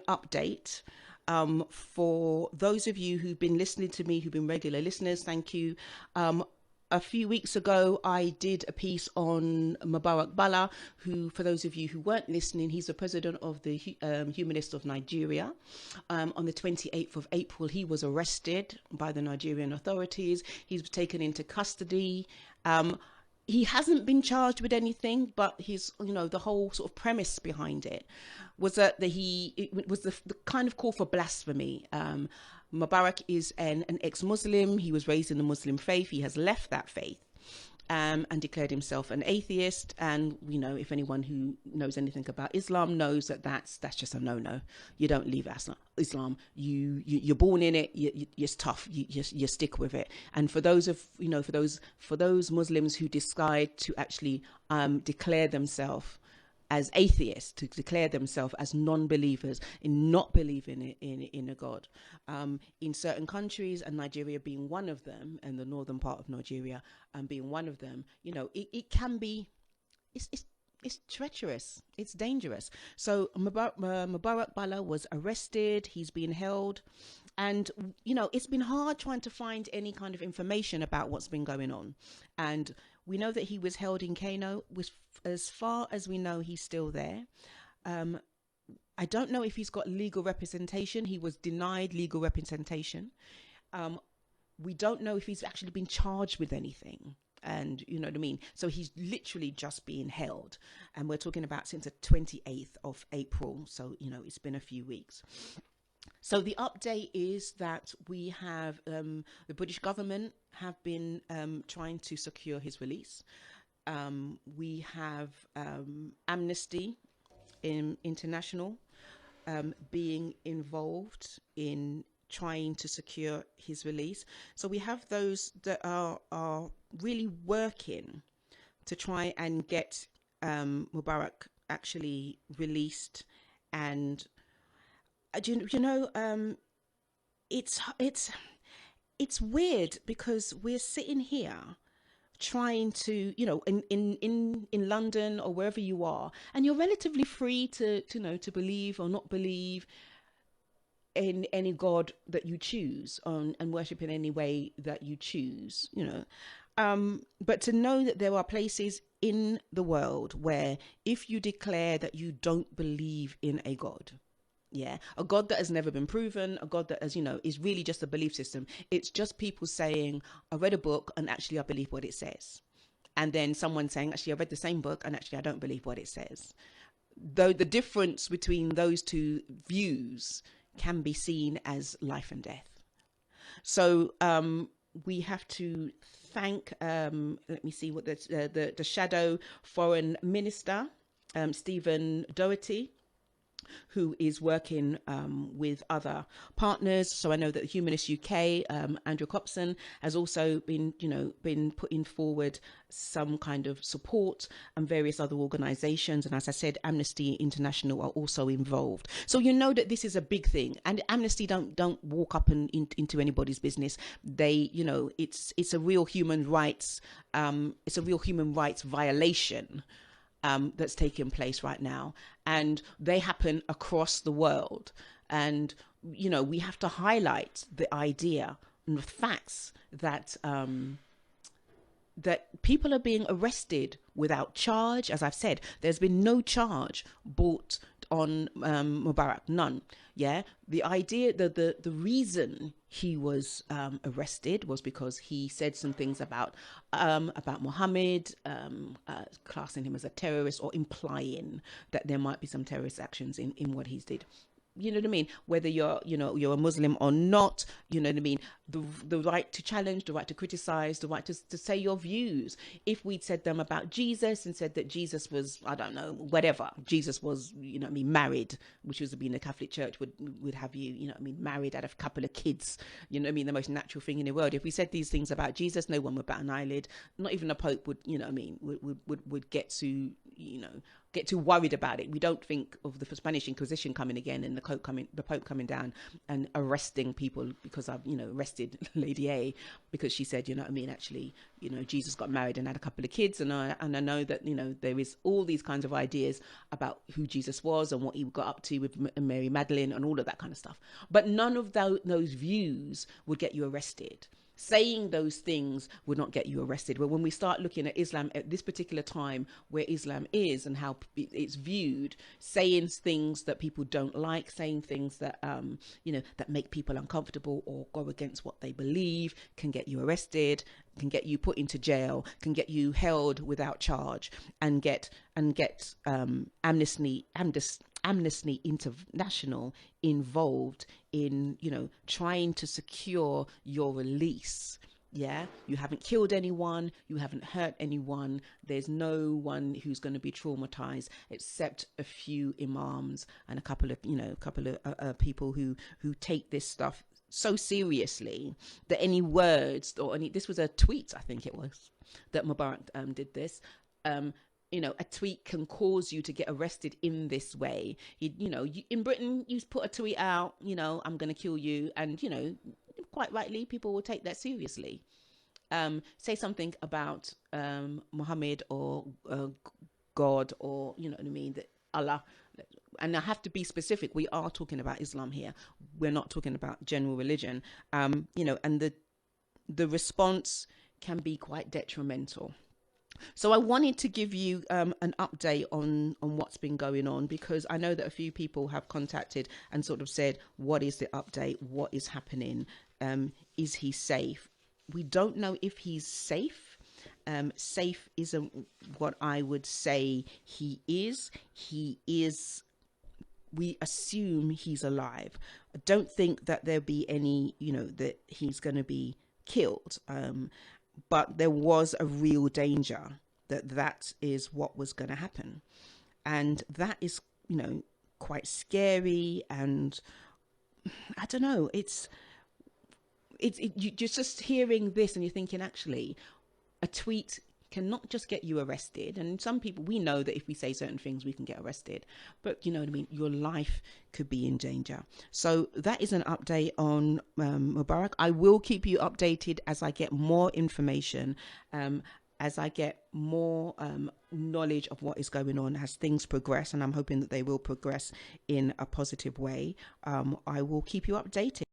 update. For those of you who've been listening to me, who've been regular listeners, thank you. A few weeks ago, I did a piece on Mubarak Bala, who, for those of you who weren't listening, he's the president of the Humanists of Nigeria. On the 28th of April, he was arrested by the Nigerian authorities. He was taken into custody. He hasn't been charged with anything, but his, the whole sort of premise behind it was that it was the kind of call for blasphemy. Mubarak is an ex-Muslim. He was raised in the Muslim faith. He has left that faith and declared himself an atheist. And, if anyone who knows anything about Islam knows that that's just a no-no. You don't leave Islam. You're born in it. You're tough. You stick with it. And for those for those Muslims who decide to actually declare themselves as atheists, to declare themselves as non-believers in not believing in a God, in certain countries, and Nigeria being one of them, and the northern part of Nigeria being one of them, it can be, it's treacherous, it's dangerous. So Mubarak Bala was arrested, he's been held, and it's been hard trying to find any kind of information about what's been going on. And we know that he was held in Kano. As far as we know, he's still there. I don't know if he's got legal representation. He was denied legal representation. We don't know if he's actually been charged with anything. And you know what I mean? So he's literally just being held. And we're talking about since the 28th of April. So, it's been a few weeks. So the update is that we have the British government have been trying to secure his release. We have Amnesty International being involved in trying to secure his release. So we have those that are really working to try and get Mubarak actually released. And it's weird because we're sitting here trying to, in London or wherever you are, and you're relatively free to believe or not believe in any God that you choose and worship in any way that you choose, but to know that there are places in the world where if you declare that you don't believe in a God, a God that has never been proven, a God that is really just a belief system. It's just people saying, I read a book and actually I believe what it says. And then someone saying, actually, I read the same book and actually I don't believe what it says. Though the difference between those two views can be seen as life and death. So we have to thank, let me see what the shadow foreign minister, Stephen Doherty, who is working with other partners. So I know that Humanist UK, Andrew Copson, has also been putting forward some kind of support, and various other organizations. And as I said, Amnesty International are also involved. So that this is a big thing. And Amnesty don't walk up into anybody's business. They, it's a real human rights, violation that's taking place right now, and they happen across the world. And we have to highlight the idea and the facts that that people are being arrested without charge. As I've said, there's been no charge brought on Mubarak, none. The idea that the reason he was arrested was because he said some things about Muhammad, classing him as a terrorist, or implying that there might be some terrorist actions in what he did. You know what I mean? Whether you're a Muslim or not, you know what I mean? The right to challenge, the right to criticize, the right to say your views. If we'd said them about Jesus and said that Jesus was, I don't know, whatever, Jesus was, married, which was being the Catholic Church would have you, married, had a couple of kids, the most natural thing in the world. If we said these things about Jesus, no one would bat an eyelid. Not even a Pope would, would get to, get too worried about it. We don't think of the Spanish Inquisition coming again and the Pope coming down and arresting people because I've, arrested Lady A because she said, actually, Jesus got married and had a couple of kids, and I know that there is all these kinds of ideas about who Jesus was and what he got up to with Mary Magdalene and all of that kind of stuff. But none of those views would get you arrested. Saying those things would not get you arrested. But when we start looking at Islam at this particular time, where Islam is and how it's viewed, saying things that people don't like, saying things that that make people uncomfortable or go against what they believe, can get you arrested, can get you put into jail, can get you held without charge, and get Amnesty International involved in trying to secure your release. You haven't killed anyone, you haven't hurt anyone, there's no one who's going to be traumatized except a few imams and a couple of people who take this stuff so seriously that any words or this was a tweet, I think it was, that Mubarak did this. A tweet can cause you to get arrested in this way. In Britain, you put a tweet out, I'm going to kill you. And, quite rightly, people will take that seriously. Say something about Muhammad or God or, that Allah. And I have to be specific. We are talking about Islam here. We're not talking about general religion. And the response can be quite detrimental. So I wanted to give you an update on what's been going on, because I know that a few people have contacted and sort of said, what is the update? What is happening? Is he safe? We don't know if he's safe. Safe isn't what I would say he is. He is, we assume he's alive. I don't think that there'll be any, that he's going to be killed. But there was a real danger that is what was going to happen. And that is, quite scary. And I don't know, you're just hearing this and you're thinking, actually, a tweet cannot just get you arrested. And some people, we know that if we say certain things, we can get arrested. But you know what I mean? Your life could be in danger. So that is an update on Mubarak. I will keep you updated as I get more information, as I get more knowledge of what is going on, as things progress. And I'm hoping that they will progress in a positive way. I will keep you updated.